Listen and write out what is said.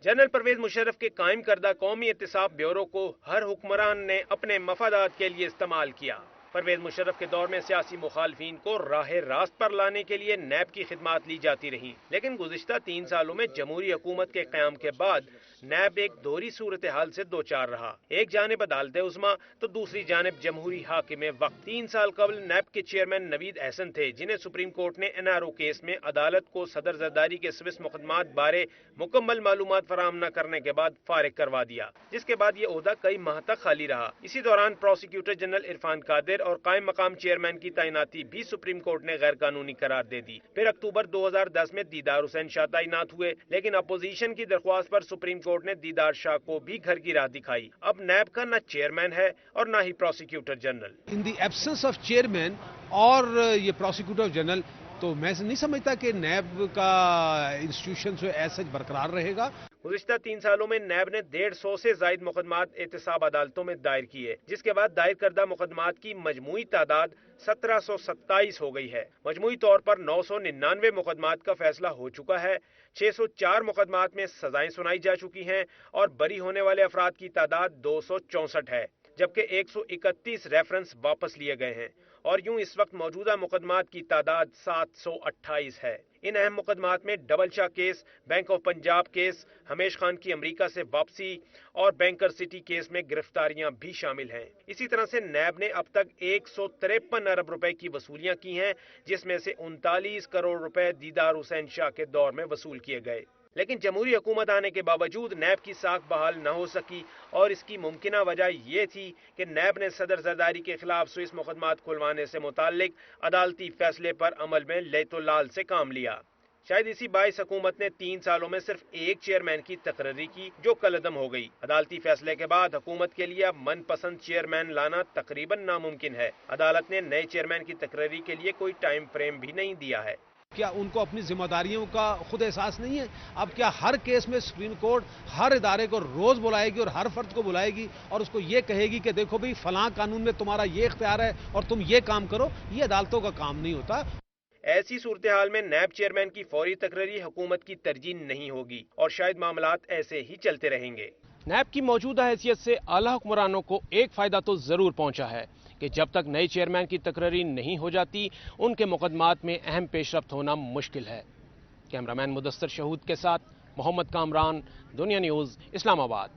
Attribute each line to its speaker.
Speaker 1: General Parvez Musharraf के कायम करदा कौमी एहतिसाब ब्यूरो को हर हुक्मरान ने अपने मफादात के लिए इस्तेमाल किया। परवेज मुशर्रफ के दौर में सियासी मुखालफीन को राह रास्त पर लाने के लिए नैब की खिदमात ली जाती रही, लेकिन गुज़िश्ता 3 सालों में जमहूरी हुकूमत के क़याम के बाद नैब एक दोहरी सूरत हाल से दो चार रहा। एक जानिब अदालत उज़्मा तो दूसरी जानिब जमहूरी हाकिम वक्त। 3 साल कबल नैब के चेयरमैन नवीद अहसन थे, जिन्हें सुप्रीम कोर्ट ने NRO केस में अदालत को सदर जरदारी के स्विस मुकदमात बारे मुकम्मल मालूमात फराहम न करने के बाद फारिग करवा दिया, जिसके बाद ये ओहदा कई माह तक खाली रहा। इसी दौरान प्रोसिक्यूटर जनरल इरफान कादिर और कायम मकाम चेयरमैन की तैनाती भी सुप्रीम कोर्ट ने गैर कानूनी करार दे दी। फिर अक्टूबर 2010 में दीदार हुसैन शाह तैनात हुए, लेकिन अपोजिशन की दरख्वास्त पर सुप्रीम कोर्ट ने दीदार शाह को भी घर की राह दिखाई। अब नैब का न चेयरमैन है और न ही prosecutor general.
Speaker 2: In the absence of chairman और ये प्रोसिक्यूटर जनरल, तो मैं नहीं समझता कि नैब का इंस्टीट्यूशन जो ऐसा बरकरार रहेगा।
Speaker 1: गुज़िश्ता 3 सालों में नैब ने 150 से ज़ायद मुकदमात एहतिसाब अदालतों में दायर किए, जिसके बाद दायर करदा मुकदमात की मजमूई तादाद 1727 हो गई है। मजमूई तौर पर 999 मुकदमात का फैसला हो चुका है, 604 मुकदमात में सजाएं सुनाई जा चुकी हैं और बरी होने वाले अफराद की तादाद 264 है, जबकि 131 रेफरेंस वापस लिए गए हैं और यूं इस वक्त मौजूदा मुकदमात की तादाद 728 है। इन अहम मुकदमात में double Shah case, bank of Punjab case, हमेश खान की अमेरिका से वापसी और बैंकर सिटी केस में गिरफ्तारियां भी शामिल हैं। इसी तरह से नैब ने अब तक 153 अरब रुपए की वसूलियां की हैं, जिसमें से 39 करोड़ रुपए दीदार हुसैन शाह के दौर में वसूल किए गए। लेकिन जमहूरी हुकूमत आने के बावजूद नैब की साख बहाल न हो सकी और इसकी मुमकिना वजह यह थी कि नैब ने सदर जरदारी के खिलाफ स्विस मुकदमात खुलवाने से मुताल्लिक अदालती फैसले पर अमल में लैतुलाल से काम लिया। शायद इसी बाइस हुकूमत ने 3 सालों में सिर्फ एक चेयरमैन की तकर्री की, जो कलअदम हो गई। अदालती फैसले के बाद हुकूमत के लिए अब मनपसंद चेयरमैन लाना तकरीबन नामुमकिन है। अदालत ने नए चेयरमैन की तकर्री के लिए कोई टाइम फ्रेम भी नहीं दिया है।
Speaker 2: क्या उनको अपनी जिम्मेदारियों का खुद एहसास नहीं है? अब क्या हर केस में सुप्रीम कोर्ट हर इदारे को रोज बुलाएगी और हर फर्द को बुलाएगी और उसको ये कहेगी कि देखो भाई फलां कानून में तुम्हारा ये इख्तियार है और तुम ये काम करो? ये अदालतों का काम नहीं होता।
Speaker 1: ऐसी सूरत हाल में नैब चेयरमैन की फौरी तकर्री हुकूमत की तरजीह नहीं होगी और शायद मामलात ऐसे ही चलते रहेंगे।
Speaker 3: नैब की मौजूदा हैसियत से आला हुक्मरानों को एक फायदा तो जरूर पहुंचा है कि जब तक नए चेयरमैन की तकर्री नहीं हो जाती, उनके मुकदमात में अहम पेशरफ्त होना मुश्किल है। कैमरामैन मुदस्सर शहूद के साथ मोहम्मद कामरान, दुनिया न्यूज़, इस्लामाबाद।